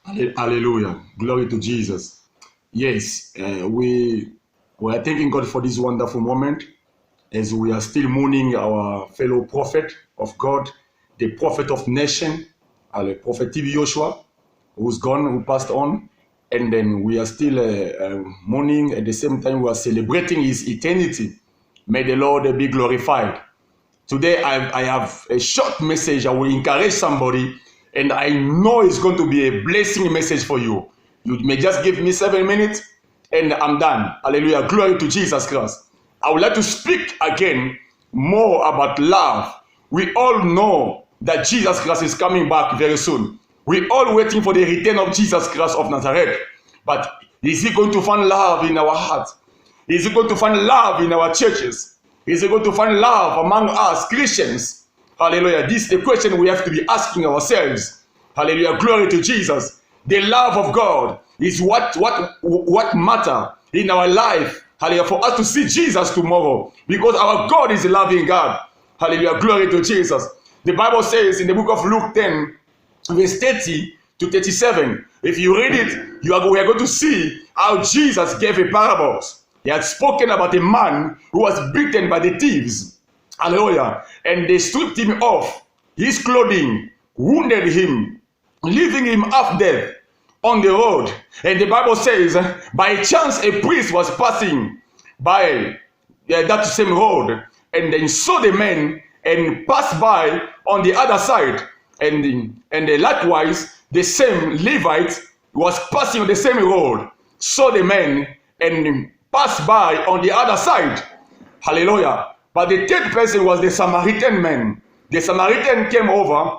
Hallelujah. Glory to Jesus. Yes, we are thanking God for this wonderful moment as we are still mourning our fellow prophet of God, the prophet of nation, Prophet T.B. Joshua, who's gone, who passed on. And then we are still mourning. At the same time, we are celebrating his eternity. May the Lord be glorified. Today, I have a short message. I will encourage somebody, and I know it's going to be a blessing message for you. You may just give me 7 minutes, and I'm done. Hallelujah. Glory to Jesus Christ. I would like to speak again more about love. We all know that Jesus Christ is coming back very soon. We all waiting for the return of Jesus Christ of Nazareth. But is he going to find love in our hearts? Is he going to find love in our churches? Is he going to find love among us Christians? Hallelujah. This is the question we have to be asking ourselves. Hallelujah. Glory to Jesus. The love of God is what matter in our life. Hallelujah. For us to see Jesus tomorrow. Because our God is a loving God. Hallelujah. Glory to Jesus. The Bible says in the book of Luke 10, verse 30 to 37. If you read it, we are going to see how Jesus gave a parables. He had spoken about a man who was beaten by the thieves. Hallelujah. And they stripped him off his clothing, wounded him, leaving him half dead on the road. And the Bible says, by chance a priest was passing by that same road, and then saw the man and passed by on the other side. And likewise, the same Levite was passing on the same road, saw the man and passed by on the other side. Hallelujah. But the third person was the Samaritan man. The Samaritan came over,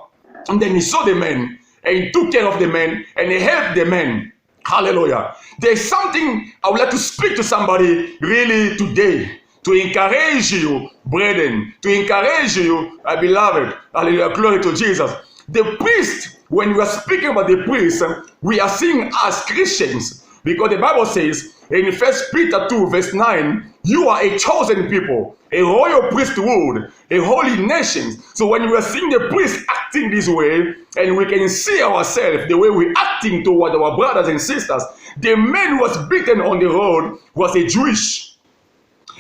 and then he saw the man, and he took care of the man, and he helped the man. Hallelujah. There's something I would like to speak to somebody really today, to encourage you, brethren, to encourage you, my beloved. Hallelujah. Glory to Jesus. The priest, when we are speaking about the priest, we are seeing as Christians, because the Bible says in 1 Peter 2 verse 9, you are a chosen people, a royal priesthood, a holy nation. So when we are seeing the priest acting this way, and we can see ourselves the way we're acting toward our brothers and sisters, the man who was beaten on the road was a Jewish,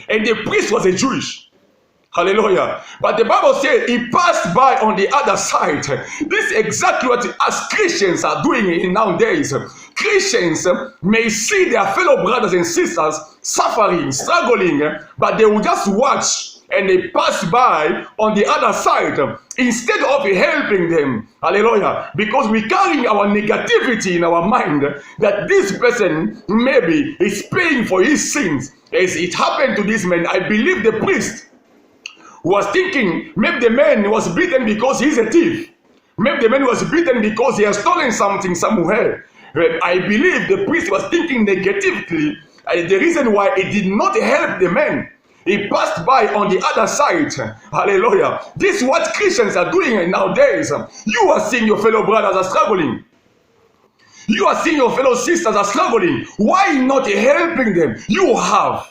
and the priest was a Jewish. Hallelujah. But the Bible says he passed by on the other side. This is exactly what us Christians are doing in nowadays. Christians may see their fellow brothers and sisters suffering, struggling, but they will just watch and they pass by on the other side instead of helping them. Hallelujah. Because we carry our negativity in our mind that this person maybe is paying for his sins. As it happened to this man, I believe the priest was thinking maybe the man was beaten because he's a thief. Maybe the man was beaten because he has stolen something somewhere. I believe the priest was thinking negatively. The reason why he did not help the man, he passed by on the other side. Hallelujah. This is what Christians are doing nowadays. You are seeing your fellow brothers are struggling. You are seeing your fellow sisters are struggling. Why not helping them? You have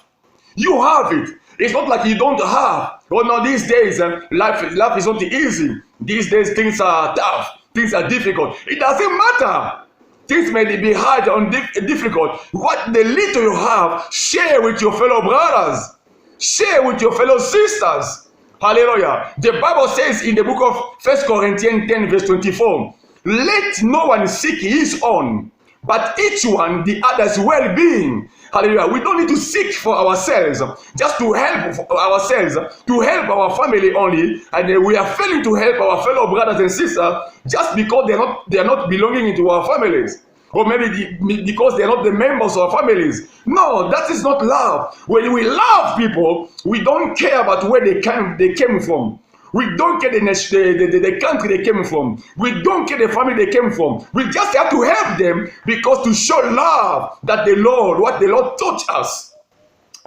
it. It's not like you don't have. Oh no, these days life is not easy. These days things are tough. Things are difficult. It doesn't matter. Things may be hard and difficult. What the little you have, share with your fellow brothers. Share with your fellow sisters. Hallelujah. The Bible says in the book of 1 Corinthians 10 verse 24, let no one seek his own, but each one the other's well-being. Hallelujah. We don't need to seek for ourselves, just to help ourselves, to help our family only, and we are failing to help our fellow brothers and sisters just because they are not belonging into our families, or maybe because they are not the members of our families. No, that is not love. When we love people, we don't care about where they came from. We don't care the country they came from. We don't care the family they came from. We just have to help them because to show love that what the Lord taught us.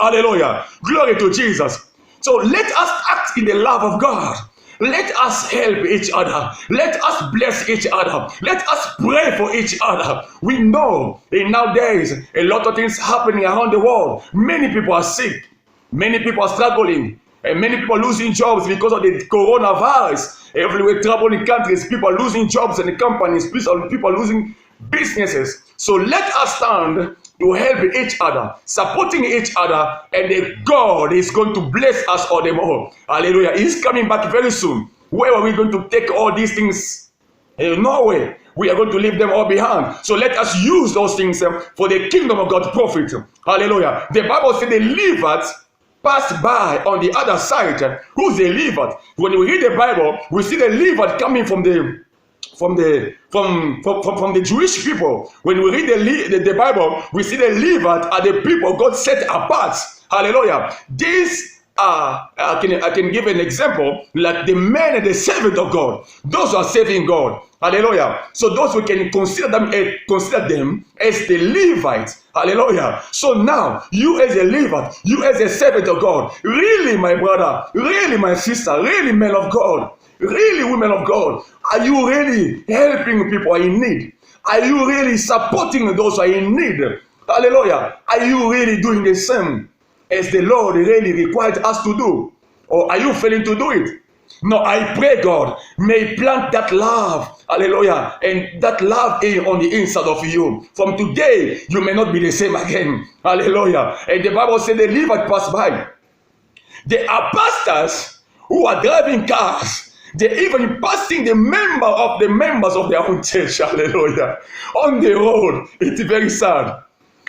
Hallelujah. Glory to Jesus. So let us act in the love of God. Let us help each other. Let us bless each other. Let us pray for each other. We know in nowadays a lot of things happening around the world. Many people are sick. Many people are struggling. And many people are losing jobs because of the coronavirus. Everywhere, troubling countries, people are losing jobs in the companies. People are losing businesses. So let us stand to help each other, supporting each other, and then God is going to bless us all them all. Hallelujah. He's coming back very soon. Where are we going to take all these things? In Norway, we are going to leave them all behind. So let us use those things for the kingdom of God's profit. Hallelujah. The Bible said the Levites passed by on the other side. Who's the Levite? When we read the Bible, we see the Levite coming from the Jewish people. When we read the Bible, we see the Levite are the people God set apart. Hallelujah. These I can give an example, like the men and the servant of God. Those who are serving God. Hallelujah. So those we can consider them as the Levites. Hallelujah. So now, you as a Levite, you as a servant of God, really my brother, really my sister, really men of God, really women of God, are you really helping people in need? Are you really supporting those who are in need? Hallelujah. Are you really doing the same as the Lord really required us to do? Or are you failing to do it? No, I pray God may plant that love, hallelujah, and that love on the inside of you. From today, you may not be the same again. Hallelujah. And the Bible said the Levite passed by. There are pastors who are driving cars. They're even passing the members of their own church, hallelujah, on the road. It's very sad.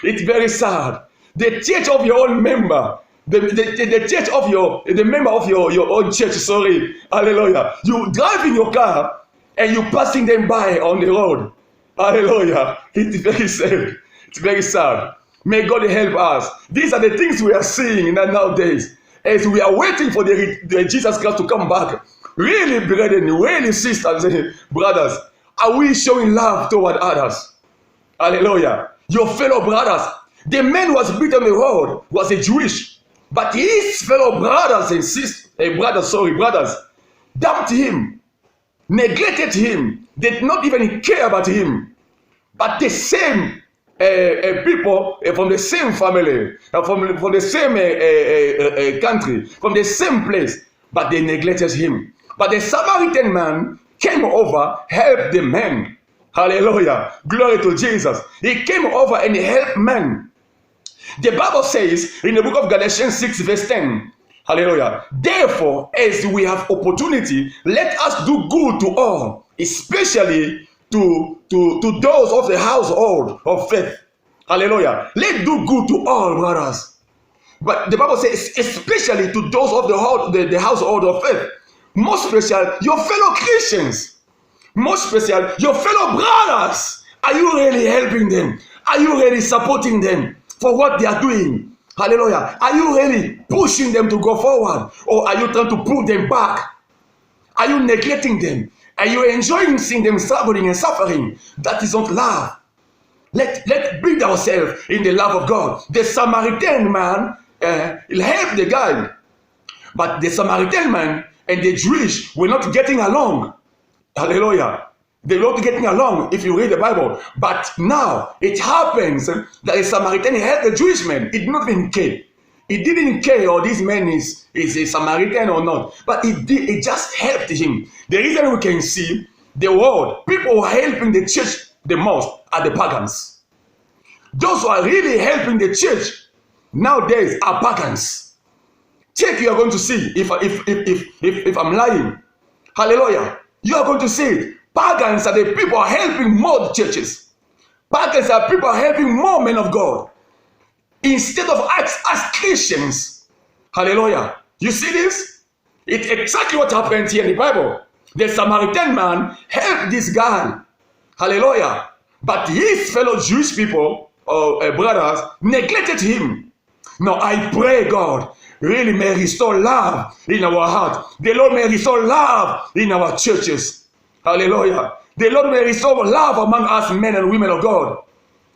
It's very sad. The church of your own member, the church of the member of your own church, sorry, hallelujah. You drive in your car and you passing them by on the road, hallelujah. It's very sad. It's very sad. May God help us. These are the things we are seeing nowadays as we are waiting for the Jesus Christ to come back. Really, brethren, really, sisters and brothers, are we showing love toward others? Hallelujah. Your fellow brothers. The man who was beaten on the road was a Jewish, but his fellow brothers and sisters, brothers, dumped him, neglected him, did not even care about him. But the same people from the same family, from the same country, from the same place, but they neglected him. But the Samaritan man came over, helped the man. Hallelujah. Glory to Jesus. He came over and helped men. The Bible says in the book of Galatians 6 verse 10, hallelujah, therefore, as we have opportunity, let us do good to all, especially to those of the household of faith. Hallelujah. Let's do good to all, brothers. But the Bible says, especially to those of the household of faith. Most special, your fellow Christians. Most special, your fellow brothers. Are you really helping them? Are you really supporting them for what they are doing? Hallelujah. Are you really pushing them to go forward? Or are you trying to pull them back? Are you neglecting them? Are you enjoying seeing them struggling and suffering? That is not love. Let's build ourselves in the love of God. The Samaritan man helped the guy. But the Samaritan man and the Jewish were not getting along. Hallelujah. They were not getting along if you read the Bible. But now it happens that a Samaritan helped the Jewish man. It did not even care. It didn't care or this man is a Samaritan or not. But it just helped him. The reason we can see the world, people who are helping the church the most are the pagans. Those who are really helping the church nowadays are pagans. Check, you are going to see if I'm lying. Hallelujah. You are going to see it. Pagans are the people who are helping more churches. Pagans are people who are helping more men of God. Instead of us as Christians. Hallelujah. You see this? It's exactly what happened here in the Bible. The Samaritan man helped this guy. Hallelujah. But his fellow Jewish people, brothers, neglected him. Now I pray God really may restore love in our heart. The Lord may restore love in our churches. Hallelujah. The Lord may restore love among us men and women of God.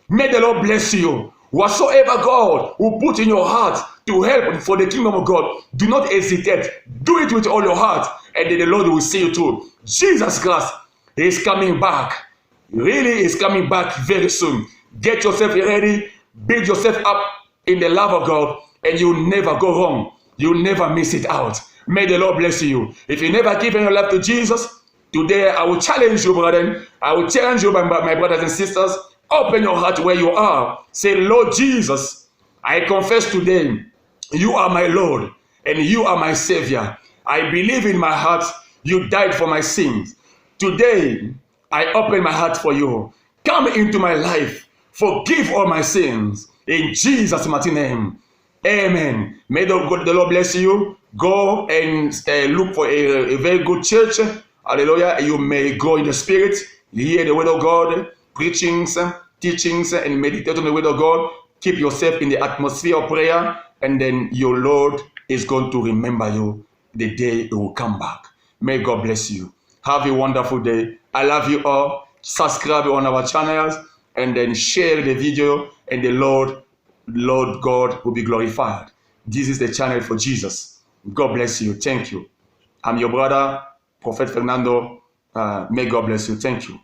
May the Lord bless you. Whatsoever God will put in your heart to help for the kingdom of God, do not hesitate. Do it with all your heart, and then the Lord will see you through. Jesus Christ is coming back. Really is coming back very soon. Get yourself ready. Build yourself up in the love of God, and you'll never go wrong. You'll never miss it out. May the Lord bless you. If you never given your life to Jesus, Today, I will challenge you, brethren. I will challenge you, my brothers and sisters. Open your heart where you are. Say, Lord Jesus, I confess today, you are my Lord and you are my Savior. I believe in my heart you died for my sins. Today, I open my heart for you. Come into my life. Forgive all my sins. In Jesus' mighty name. Amen. May the Lord bless you. Go and look for a very good church. Hallelujah. You may grow in the spirit. Hear the word of God. Preachings, teachings, and meditate on the word of God. Keep yourself in the atmosphere of prayer. And then your Lord is going to remember you the day He will come back. May God bless you. Have a wonderful day. I love you all. Subscribe on our channels and then share the video, and the Lord God will be glorified. This is the channel for Jesus. God bless you. Thank you. I'm your brother, Prophet Fernando. May God bless you. Thank you.